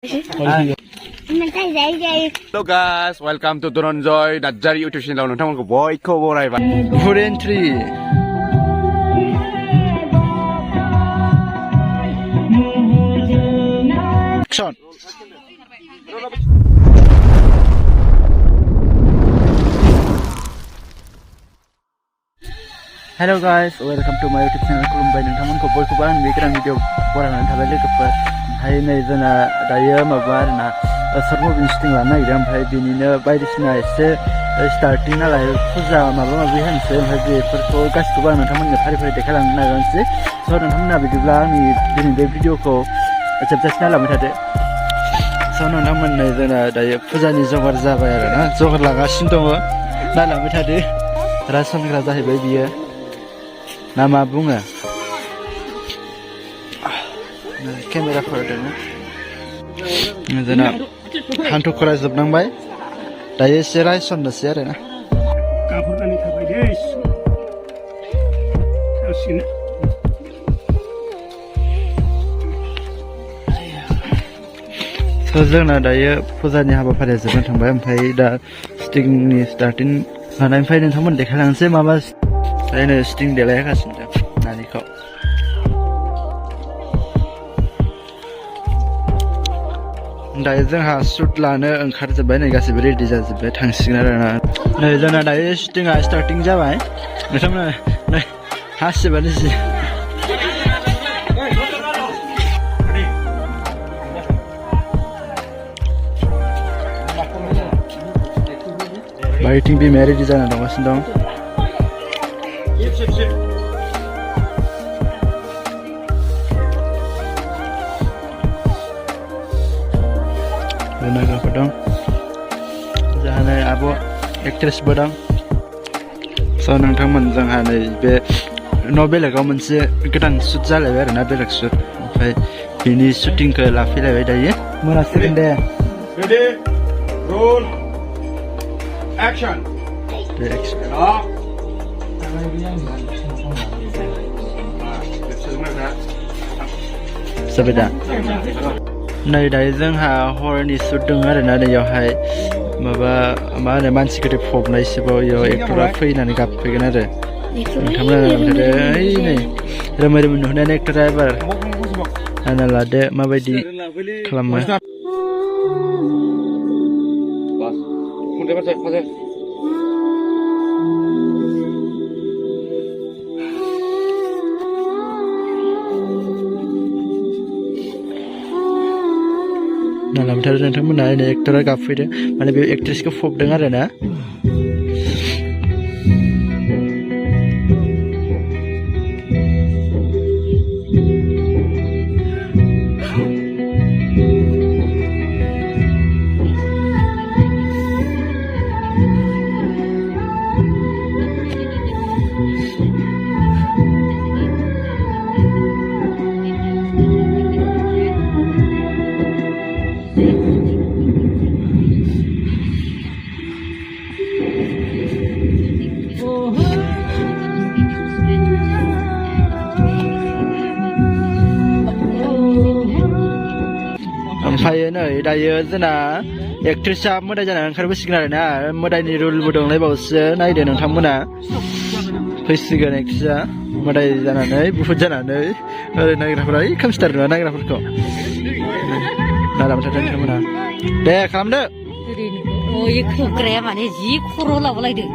Hello guys, welcome to Dhonjoy Dhonjoy YouTube channel. नोंथांमोनखौ बयखौबो बरायबाय. fwrni action. Hello guys, welcome to my YouTube channel. खुलुमबाय नोंथांमोनखौ बयखौबो आं बे गोदान भिडिअ बरायनानै थाबाय लोगोफोर. ओमफ्राय नै जोंना दायो माबा आरोना सर्ट मुभि शुटिं लानो नागिरदों. ओमफ्राय बिनिनो बायदिसिना एसे स्टार्टिं नालाय फुजा माबा माबि होनोसै. ओमफ्राय बेफोरखौ गासिखौबो आं नोंथांमोननो फारि फारि देखायलांनो नाजानोसै. स' नोंथांमोनहा बिदिब्ला आंनि दिनै बे भिडिअखौ जोबजासिम नायलांबाय थादो. स' नोंथांमोननो जोंना दायो फुजानि जगार जाबाय आरोना जगार लागासिनो दङ. नायलांबाय थादो. रासनग्रा जाहैबाय बियो ना मा बुङो केमेराफोर दङ. जोंना हान्थु खरा जोबनांबाय दायो एसे रायसननोसै आरोना. जोंना दायो फुजानि हाबाफारिया जोबनानै थांबाय. ओमफ्राय दा स्टिंनि स्टार्टिं लानायनिफ्राय नोंथांमोन देखायलांसै माबा ओरैनो स्टिं देलायगासिनो दं नानिखौ. दायो जोंहा शुट लानो ओंखारजोब्बाय. नै गासिबो रेडि जाजोब्बाय थांसिगोन आरोना. नै जोंना दायो शुटिंआ स्टार्टिं जाबाय. नोंथांमोना नै हासिबानो जि बायथिं बिमाया रेडि जाना दंगासिनो दं. नायग्राफोर दं. जोंहा नै आब' एक्ट्रेसबो दं. स' नोंथांमोन जोंहा नै बे न' बेलेगाव मोनसे गोदान शुट जालायबाय आरोना बेलेग शुट. ओमफ्राय बिनि शुटिंखौ लाफैलायबाय दायो मोनासिगोन दे. Ready, roll, action. जाबाय दा. नै दायो जोंहा हरनि शुट दङ आरोना. नैयावहाय माबा मा होनो मानसि गोदै फबनायसोबाव इयाव एक्टरा फैनानै गाबफैगोन आरो. नोंथांमोना ओइ नै रोमै रोमै नुहोनायानो एक्टरा एबार नायना लादो माबायदि खालामो. नालामथार नोंथांमोना ओरैनो एक्टरा गाबफैदों माने बे एक्ट्रेसखौ फबदों आरोना. ओमफ्राय नै दायो जोंना एक्ट्रेसआ मोदाय जानानै ओंखारबोसिगोन आरोना. मोदायनि रुलबो दंलायबावसो नायदो नोंथांमोना. फैसिगोन एक्ट्रेसआ मोदाय जानानै बुहुत जानानै. ओरै नायग्राफोरा ओइ खोमसिथार नङा नायग्राफोरखौ नायलांबाय थादो नोंथांमोना. दे खालामदो. खोबग्राया माने जि खर' लाबोलायदो.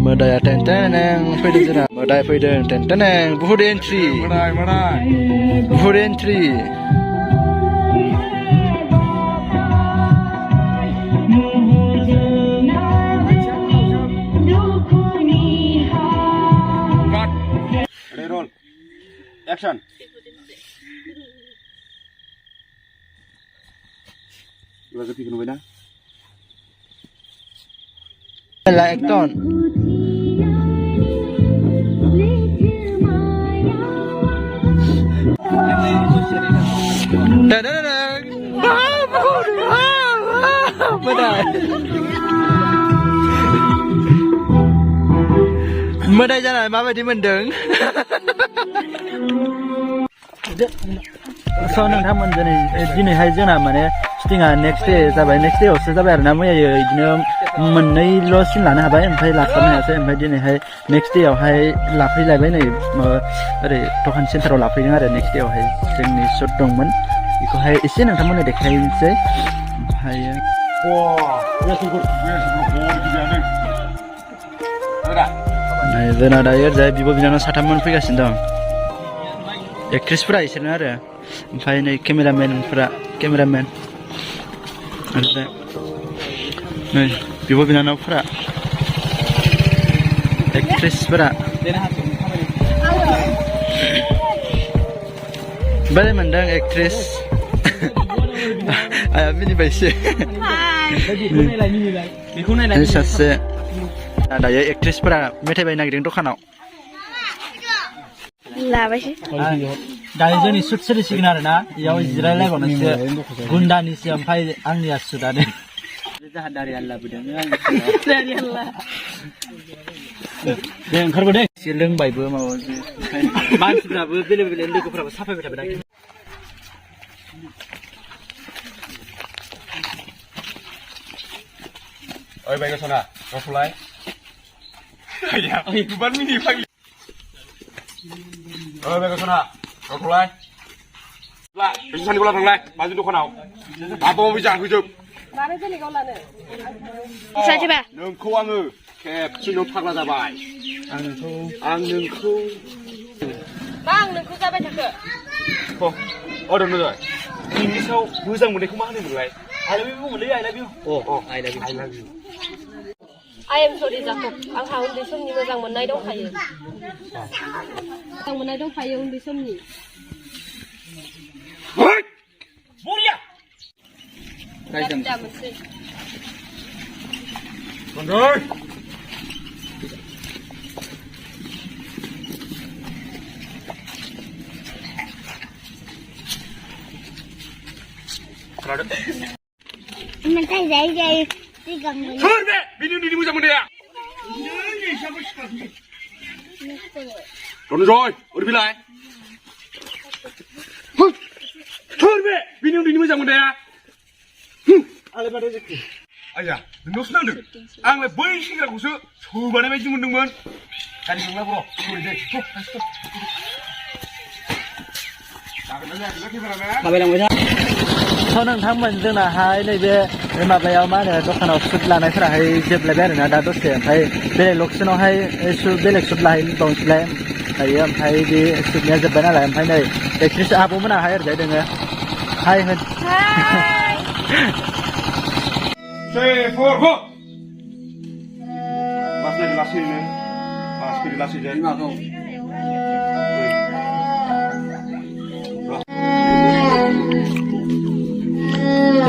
मोदाया टेनटेनें फैदों जोंना. मोदाय फैदों टेनटेनें. बुहुत एन्ट्रि बुहुत entry. Roll, action. Lagi bikin apa? Like ton. मोदाय जानानै माबायदि मोनदों स' नोंथांमोन दिनैहाय जोंना माने शुटिंआ नेक्स्ट डे जाबाय नेक्स्ट डेआवसो जाबाय आरोना मैयायो बिदिनो मोननैल' सिन लानो हाबाय ओमफ्राय लास्लाबनो हायासै ओमफ्राय दिनैहाय नेक्स्ट डेआवहाय लाफैलायबाय नै ओरै दखान सेन्टाराव लाफैदों आरो नेक्स्ट डेआवहाय जोंनि शुट दंमोन बेखौहाय एसे नोंथांमोननो देखायनोसै ओमफ्रायो जोंना दायो ओरैजाय बिब' बिनानाव साथाममोन फैगासिनो दं एक्ट्रेसफोरा इसोरनो आरो ओमफ्राय नै केमेरामेन ओरैजाय नै बिब' बिनानावफोरा एक्ट्रेसफोरा बोरै मोनदों एक्ट्रेस आया मिनिबायसो सासे दायो एक्ट्रेसफोरा मेथाइ बायनो नागिरदों दखानाव दायो जोंनि शुट सोलिसिगोन आरो ना बेयाव जिरायलायबावनोसो गुन्दानिसो ओमफ्राय आंनिया शुटआनो जाहा दारियान लाबोदों दे ओंखारबो दे एसे लोंबायबो माबा मानसिफ्राबो बेलेग बेलेग लोगोफ्राबो साफायबाय थाबाय दा ओइ बायगसना रसलाय आया ओइ गुबान मिनि फाग्लि ओइ बायगसना रसलाय ला बिसानि गला थांलाय बाजै दखानाव आबाव बिजां होजोब मानो जेनेगाव लानो साथिबा नोंखौ आङो खेबसेनो फाग्ला जाबाय आं नोंखौ मा आं नोंखौ जाबाय थाखो अ धनजय इंलिसाव मोजां मोननायखौ मा होनोमोनलाय I love you बुङोलै I love you I love you I am sorry जाखब आंहा उन्दै समनि मोजां मोननाय दंखायो उन्दै समनि बरिया रायजां मोनसे Dhananjay Mentai jay tigang mo. Fwrni bini undi mo sa mundaya. Dhonjoy uri bilai. Fwrni bini undi mo sa mundaya. Ale pada jeki. Aya, nus nangdeng. Angle bai sigraखौसो सोबानाय बायदि मोनदोंमोन. गारि नंला ब्र. सरि दे. स' नोंथांमोन जोंनाहाय नैबे माबायाव मा होनो दखानाव शुट लानायफोराहाय जोबलायबाय आरोना दा दसे ओमफ्राय बेलेग लकेसनावहाय बेलेग शुट लाहैबावनोसैलाय दायो ओमफ्राय बे शुटनिया जोब्बाय नालाय ओमफ्राय नै एक्ट्रेस आब'मोनाहाय ओरैजाय दोङो हाय होन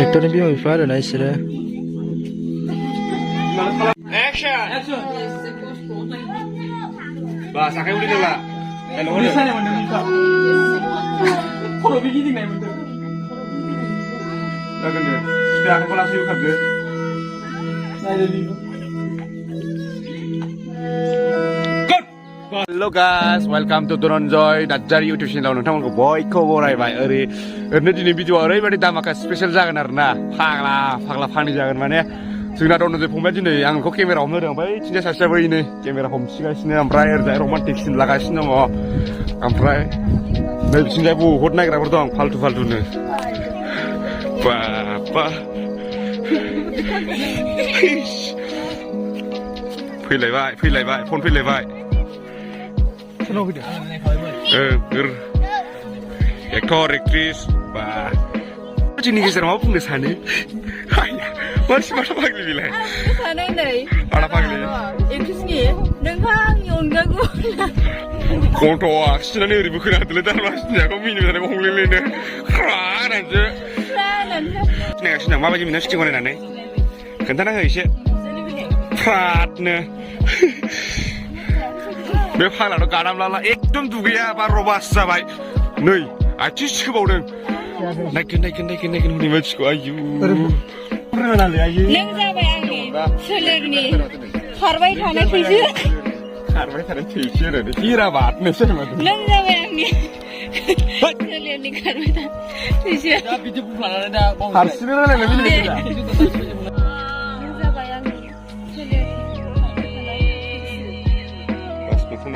एक्टरनि बिमा बिफा आरोना इसोरो Bahas आखाइ उलि दोंला उदै सानाय मोनदों नोंखौ खर' गिदिंनाय मोनदों जागोन दे बे आखाइखौ लासै होखादो Hello guys, welcome to Dhonjoy Dhonjoy YouTube channel नोंथांमोनखौ बयखौ बरायबाय ओरैनो दिनै भिडिअआ ओरैबायदि दामाका स्पेशल जागोन आरोना फाग्ला फानि जागोन माने जोंना धनजय फंबाया दिनै आंखौ केमेरा हमनो होदों ओमफ्राय थिंजाय सासेयाबो नै केमेरा हमसिगासिनो ओमफ्राय ओरैजाय रमान्टिक सिन लागासिनो दङ ओमफ्राय नै बिथिंजाय बहुद नायग्राफोर दं फाल्थुनो बाबा फैलायबाय फन फैलायबाय एक्टर एक्ट्रेस बा जोंनि गेजेराव मा बुंनो सानो मानसि माथा फाग्लि बेलाय माथा फाग्लि एक्ट्रेसनि नोंहा आंनि अनगा खन्थ' आखिनानै ओरैबो खोनादोंलै दारमासिनियाखौ मिनिबाय थानायखौ हमलेलेनो ख्रानानैसो सिनायगासिनो माबायदि मोनो सिटिं बानायनानै खोन्थाना हो एसे फ्रादनो बे फाग्लाथ' गादामलाला एकदम दुगैया बा रबास जाबाय नै आथिं सिखोबावदों नायगोन हनै मानसिखौ आयु फोरमायनानै आयो नों जाबाय आंनि सोलेरनि खारबाय थानाय थैसो खारबाय थानाय थैसो आरो हिरा बादनोसै माथो नों जाबाय आंनि सोलेरनि खारबाय थानाय थैसो दा बिदि बुंफ्लानानै दा हारसिंनो रायलायनो मिनिगोन नों जाबाय आंनि सोलेरनि खारबाय थानाय थैसो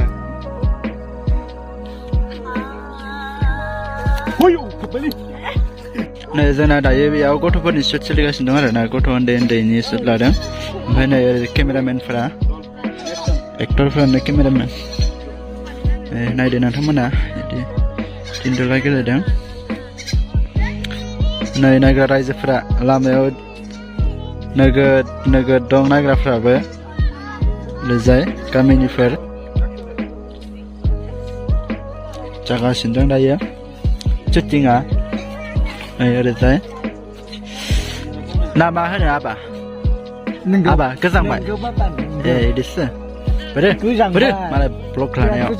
नै जोंना दायो बेयाव गथ'फोरनि शुट सोलिगासिनो दं आरो ना गथ' उन्दै उन्दैनि शुट लादों ओमफ्राय नै केमेरामेनफोरा एक्टरफोरानो केमेरामेन नायदो नोंथांमोना बिदि तिनदला गेलेदों नै नायग्रा रायजोफोरा लामायाव नोगोद दं नायग्राफ्राबो ओरैजाय गामिनिफोर जागासिनो दं दायो शुटिंआ नै ओरैजाय ना मा होनो आबा आबा गोजांबाय ए इदिसो बोरो मालाय ब्लग लानायाव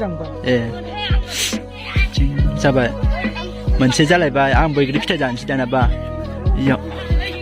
ए जाबाय मोनसे जालायबाय आं बैग्रि फिथाइ जानोसै दानाबा इयाव